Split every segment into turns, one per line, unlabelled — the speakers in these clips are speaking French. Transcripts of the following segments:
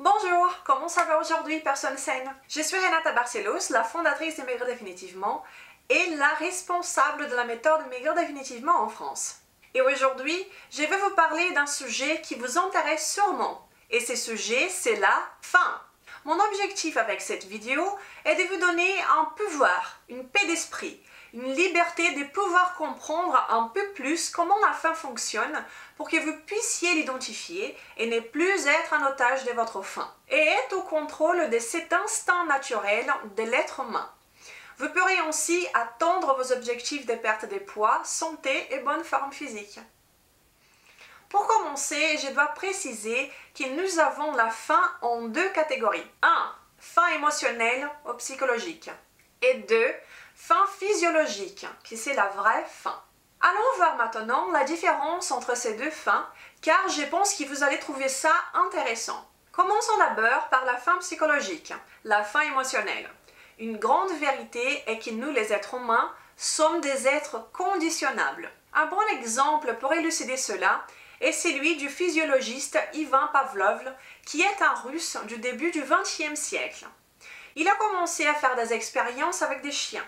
Bonjour, comment ça va aujourd'hui, personne saine? Je suis Renata Barcelos, la fondatrice de Maigrir Définitivement et la responsable de la méthode Maigrir Définitivement en France. Et aujourd'hui, je vais vous parler d'un sujet qui vous intéresse sûrement. Et ce sujet, c'est la faim. Mon objectif avec cette vidéo est de vous donner un pouvoir, une paix d'esprit, une liberté de pouvoir comprendre un peu plus comment la faim fonctionne pour que vous puissiez l'identifier et ne plus être un otage de votre faim et être au contrôle de cet instinct naturel de l'être humain. Vous pourrez aussi atteindre vos objectifs de perte de poids, santé et bonne forme physique. Pour commencer, je dois préciser que nous avons la faim en deux catégories. 1. Faim émotionnelle ou psychologique. Et 2. Faim physiologique, qui c'est la vraie faim. Allons voir maintenant la différence entre ces deux faims, car je pense que vous allez trouver ça intéressant. Commençons d'abord par la faim psychologique, la faim émotionnelle. Une grande vérité est que nous, les êtres humains, sommes des êtres conditionnables. Un bon exemple pour élucider cela est celui du physiologiste Ivan Pavlov, qui est un Russe du début du XXe siècle. Il a commencé à faire des expériences avec des chiens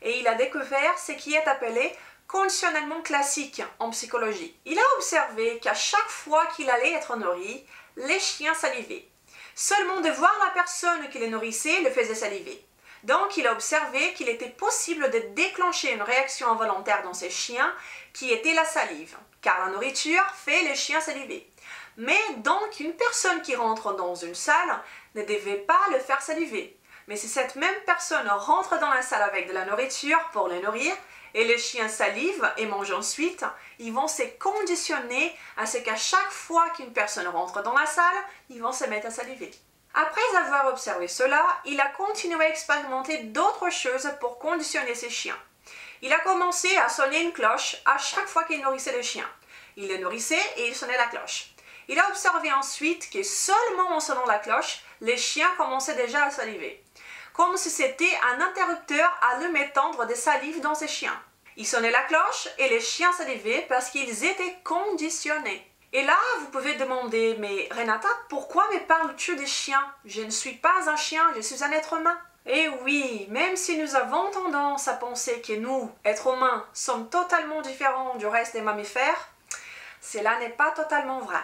et il a découvert ce qui est appelé conditionnellement classique en psychologie. Il a observé qu'à chaque fois qu'il allait être nourri, les chiens salivaient. Seulement de voir la personne qui les nourrissait le faisait saliver. Donc il a observé qu'il était possible de déclencher une réaction involontaire dans ces chiens qui était la salive, car la nourriture fait les chiens saliver. Mais donc une personne qui rentre dans une salle ne devait pas le faire saliver. Mais si cette même personne rentre dans la salle avec de la nourriture pour les nourrir, et les chiens salivent et mangent ensuite, ils vont se conditionner à ce qu'à chaque fois qu'une personne rentre dans la salle, ils vont se mettre à saliver. Après avoir observé cela, il a continué à expérimenter d'autres choses pour conditionner ses chiens. Il a commencé à sonner une cloche à chaque fois qu'il nourrissait les chiens. Il les nourrissait et il sonnait la cloche. Il a observé ensuite que seulement en sonnant la cloche, les chiens commençaient déjà à saliver. Comme si c'était un interrupteur allumé tendre de salive dans ses chiens. Il sonnait la cloche et les chiens salivaient parce qu'ils étaient conditionnés. Et là, vous pouvez demander, mais Renata, pourquoi me parles-tu des chiens? Je ne suis pas un chien, je suis un être humain. Et oui, même si nous avons tendance à penser que nous, êtres humains, sommes totalement différents du reste des mammifères, cela n'est pas totalement vrai.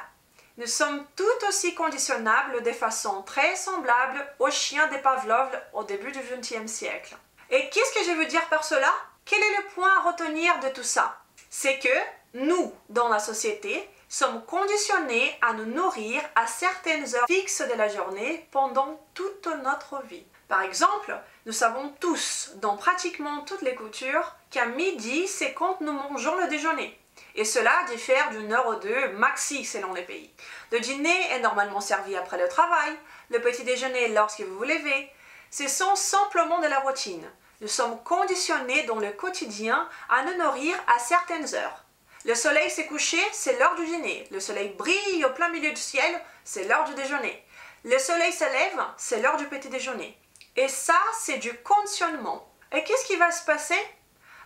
Nous sommes tout aussi conditionnables de façon très semblable aux chiens de Pavlov au début du XXe siècle. Et qu'est-ce que je veux dire par cela? Quel est le point à retenir de tout ça? C'est que nous, dans la société, sommes conditionnés à nous nourrir à certaines heures fixes de la journée pendant toute notre vie. Par exemple, nous savons tous, dans pratiquement toutes les cultures, qu'à midi, c'est quand nous mangeons le déjeuner. Et cela diffère d'une heure ou deux maxi selon les pays. Le dîner est normalement servi après le travail, le petit déjeuner lorsque vous vous levez. Ce sont simplement de la routine. Nous sommes conditionnés dans le quotidien à nous nourrir à certaines heures. Le soleil s'est couché, c'est l'heure du dîner. Le soleil brille au plein milieu du ciel, c'est l'heure du déjeuner. Le soleil se lève, c'est l'heure du petit déjeuner. Et ça, c'est du conditionnement. Et qu'est-ce qui va se passer?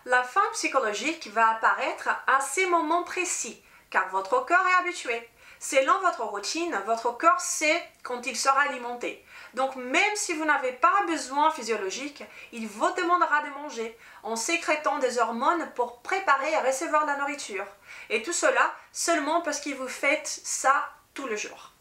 La faim psychologique va apparaître à ces moments précis, car votre corps est habitué. Selon votre routine, votre corps sait quand il sera alimenté. Donc même si vous n'avez pas besoin physiologique, il vous demandera de manger, en sécrétant des hormones pour préparer à recevoir la nourriture. Et tout cela seulement parce que vous faites ça tout le jour.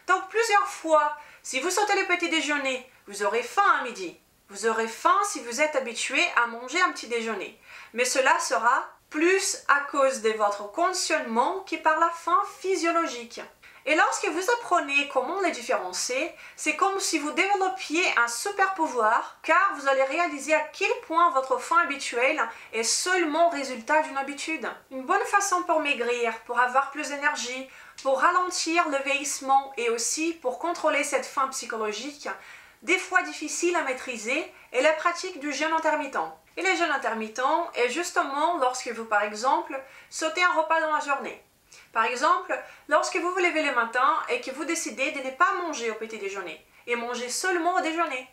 Donc plusieurs fois, si vous sautez le petit déjeuner, vous aurez faim à midi. Vous aurez faim si vous êtes habitué à manger un petit déjeuner. Mais cela sera plus à cause de votre conditionnement que par la faim physiologique. Et lorsque vous apprenez comment les différencier, c'est comme si vous développiez un super pouvoir, car vous allez réaliser à quel point votre faim habituelle est seulement résultat d'une habitude. Une bonne façon pour maigrir, pour avoir plus d'énergie, pour ralentir le vieillissement et aussi pour contrôler cette faim psychologique, des fois difficile à maîtriser, est la pratique du jeûne intermittent. Et le jeûne intermittent est justement lorsque vous, par exemple, sautez un repas dans la journée. Par exemple, lorsque vous vous levez le matin et que vous décidez de ne pas manger au petit déjeuner et manger seulement au déjeuner.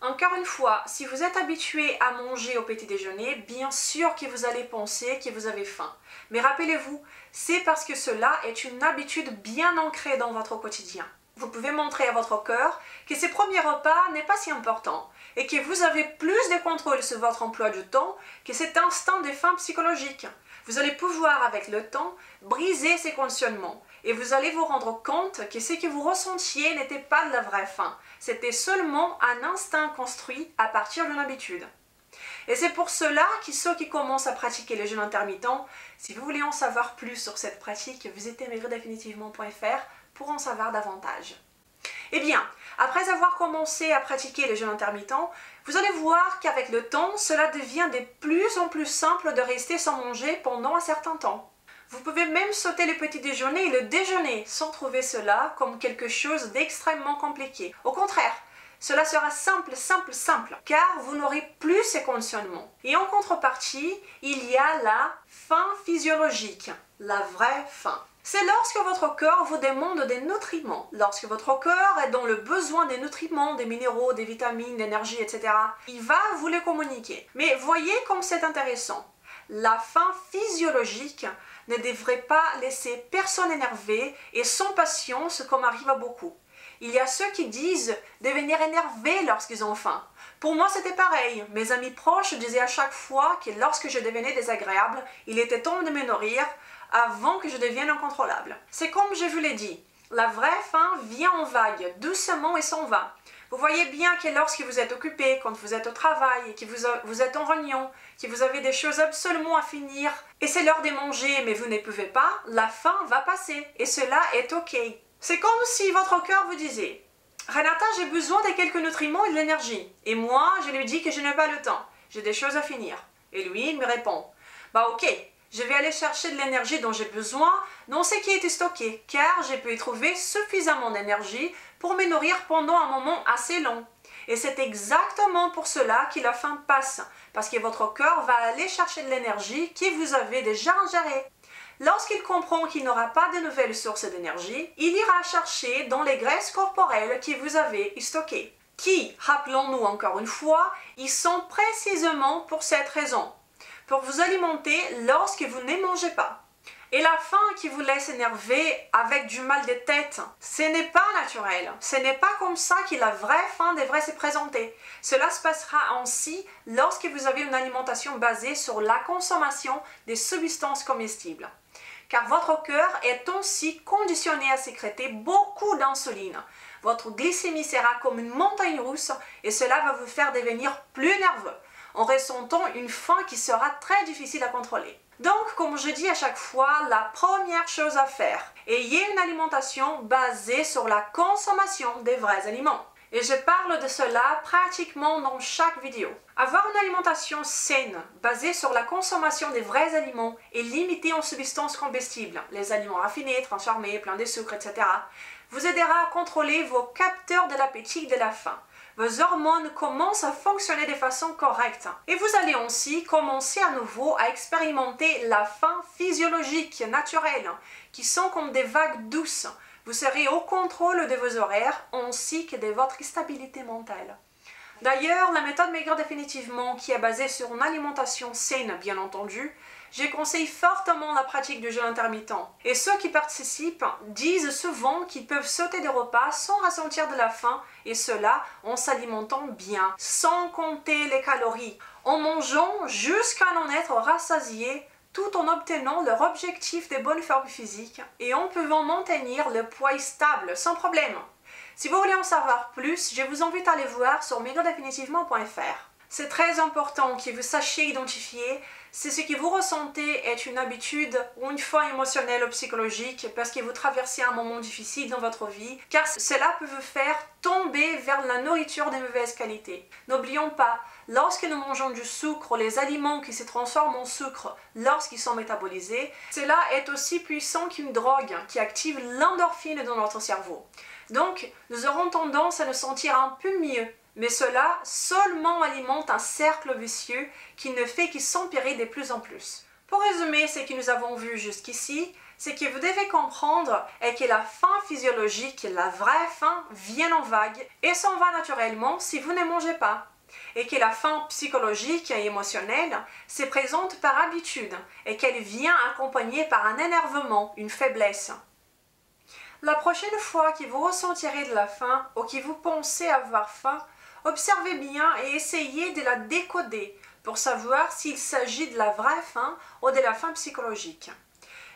Encore une fois, si vous êtes habitué à manger au petit déjeuner, bien sûr que vous allez penser que vous avez faim. Mais rappelez-vous, c'est parce que cela est une habitude bien ancrée dans votre quotidien. Vous pouvez montrer à votre cœur que ces premiers repas n'est pas si important et que vous avez plus de contrôle sur votre emploi du temps que cet instinct de faim psychologique. Vous allez pouvoir, avec le temps, briser ces conditionnements et vous allez vous rendre compte que ce que vous ressentiez n'était pas de la vraie faim, c'était seulement un instinct construit à partir d'une habitude. Et c'est pour cela que ceux qui commencent à pratiquer le jeûne intermittent, si vous voulez en savoir plus sur cette pratique, visitez maigridéfinitivement.fr pour en savoir davantage. Eh bien, après avoir commencé à pratiquer le jeûne intermittent, vous allez voir qu'avec le temps, cela devient de plus en plus simple de rester sans manger pendant un certain temps. Vous pouvez même sauter le petit déjeuner et le déjeuner sans trouver cela comme quelque chose d'extrêmement compliqué. Au contraire, cela sera simple, car vous n'aurez plus ces conditionnements. Et en contrepartie, il y a la faim physiologique, la vraie faim. C'est lorsque votre corps vous demande des nutriments, lorsque votre corps est dans le besoin des nutriments, des minéraux, des vitamines, d'énergie, etc. Il va vous les communiquer. Mais voyez comme c'est intéressant. La faim physiologique ne devrait pas laisser personne énervé et sans patience comme arrive à beaucoup. Il y a ceux qui disent devenir énervés lorsqu'ils ont faim. Pour moi, c'était pareil. Mes amis proches disaient à chaque fois que lorsque je devenais désagréable, il était temps de me nourrir avant que je devienne incontrôlable. C'est comme je vous l'ai dit, la vraie faim vient en vague, doucement et s'en va. Vous voyez bien que lorsque vous êtes occupé, quand vous êtes au travail, et que vous êtes en réunion, que vous avez des choses absolument à finir, et c'est l'heure de manger mais vous ne pouvez pas, la faim va passer, et cela est ok. C'est comme si votre cœur vous disait « Renata, j'ai besoin de quelques nutriments et de l'énergie. » Et moi, je lui dis que je n'ai pas le temps. J'ai des choses à finir. Et lui, il me répond « Bah ok, je vais aller chercher de l'énergie dont j'ai besoin dans ce qui est stocké, car je peux y trouver suffisamment d'énergie pour me nourrir pendant un moment assez long. » Et c'est exactement pour cela que la faim passe, parce que votre cœur va aller chercher de l'énergie que vous avez déjà ingérée. Lorsqu'il comprend qu'il n'aura pas de nouvelles sources d'énergie, il ira chercher dans les graisses corporelles que vous avez stockées, qui, rappelons-nous encore une fois, ils sont précisément pour cette raison, pour vous alimenter lorsque vous ne mangez pas. Et la faim qui vous laisse énervé avec du mal de tête, ce n'est pas naturel. Ce n'est pas comme ça que la vraie faim devrait se présenter. Cela se passera ainsi lorsque vous avez une alimentation basée sur la consommation des substances comestibles. Car votre cœur est aussi conditionné à sécréter beaucoup d'insuline. Votre glycémie sera comme une montagne russe et cela va vous faire devenir plus nerveux, en ressentant une faim qui sera très difficile à contrôler. Donc, comme je dis à chaque fois, la première chose à faire, ayez une alimentation basée sur la consommation des vrais aliments. Et je parle de cela pratiquement dans chaque vidéo. Avoir une alimentation saine, basée sur la consommation des vrais aliments et limitée en substances comestibles, les aliments raffinés, transformés, pleins de sucre, etc., vous aidera à contrôler vos capteurs de l'appétit et de la faim. Vos hormones commencent à fonctionner de façon correcte. Et vous allez aussi commencer à nouveau à expérimenter la faim physiologique, naturelle, qui sont comme des vagues douces. Vous serez au contrôle de vos horaires ainsi que de votre stabilité mentale. D'ailleurs, la méthode Maigrir définitivement, qui est basée sur une alimentation saine, bien entendu, je conseille fortement la pratique du jeûne intermittent. Et ceux qui participent disent souvent qu'ils peuvent sauter des repas sans ressentir de la faim, et cela en s'alimentant bien, sans compter les calories, en mangeant jusqu'à en être rassasiés, tout en obtenant leur objectif de bonne forme physique et en pouvant maintenir le poids stable sans problème. Si vous voulez en savoir plus, je vous invite à aller voir sur maigridéfinitivement.fr. C'est très important que vous sachiez identifier si ce que vous ressentez est une habitude ou une faim émotionnelle ou psychologique parce que vous traversez un moment difficile dans votre vie, car cela peut vous faire tomber vers la nourriture de mauvaise qualité. N'oublions pas, lorsque nous mangeons du sucre, les aliments qui se transforment en sucre lorsqu'ils sont métabolisés, cela est aussi puissant qu'une drogue qui active l'endorphine dans notre cerveau. Donc, nous aurons tendance à nous sentir un peu mieux, mais cela seulement alimente un cercle vicieux qui ne fait que s'empirer de plus en plus. Pour résumer ce que nous avons vu jusqu'ici, ce que vous devez comprendre est que la faim physiologique, la vraie faim, vient en vague et s'en va naturellement si vous ne mangez pas. et que la faim psychologique et émotionnelle se présente par habitude et qu'elle vient accompagnée par un énervement, une faiblesse. La prochaine fois que vous ressentirez de la faim ou que vous pensez avoir faim, observez bien et essayez de la décoder pour savoir s'il s'agit de la vraie faim ou de la faim psychologique.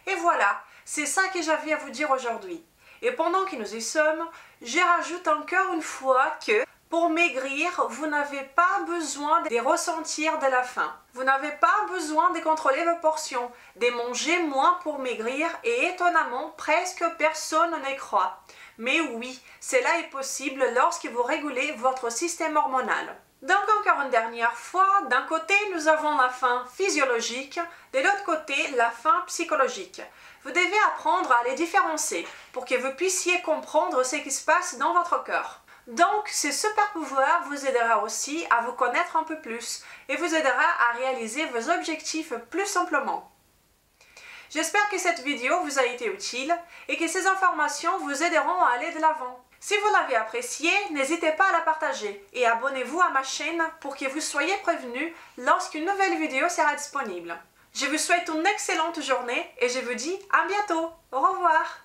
Et voilà, c'est ça que j'avais à vous dire aujourd'hui. Et pendant que nous y sommes, je rajoute encore une fois que pour maigrir, vous n'avez pas besoin de ressentir de la faim. Vous n'avez pas besoin de contrôler vos portions, de manger moins pour maigrir et étonnamment, presque personne n'y croit. Mais oui, cela est possible lorsque vous régulez votre système hormonal. Donc encore une dernière fois, d'un côté nous avons la faim physiologique, de l'autre côté la faim psychologique. Vous devez apprendre à les différencier pour que vous puissiez comprendre ce qui se passe dans votre corps. Donc, ce super pouvoir vous aidera aussi à vous connaître un peu plus et vous aidera à réaliser vos objectifs plus simplement. J'espère que cette vidéo vous a été utile et que ces informations vous aideront à aller de l'avant. Si vous l'avez appréciée, n'hésitez pas à la partager et abonnez-vous à ma chaîne pour que vous soyez prévenus lorsqu'une nouvelle vidéo sera disponible. Je vous souhaite une excellente journée et je vous dis à bientôt. Au revoir.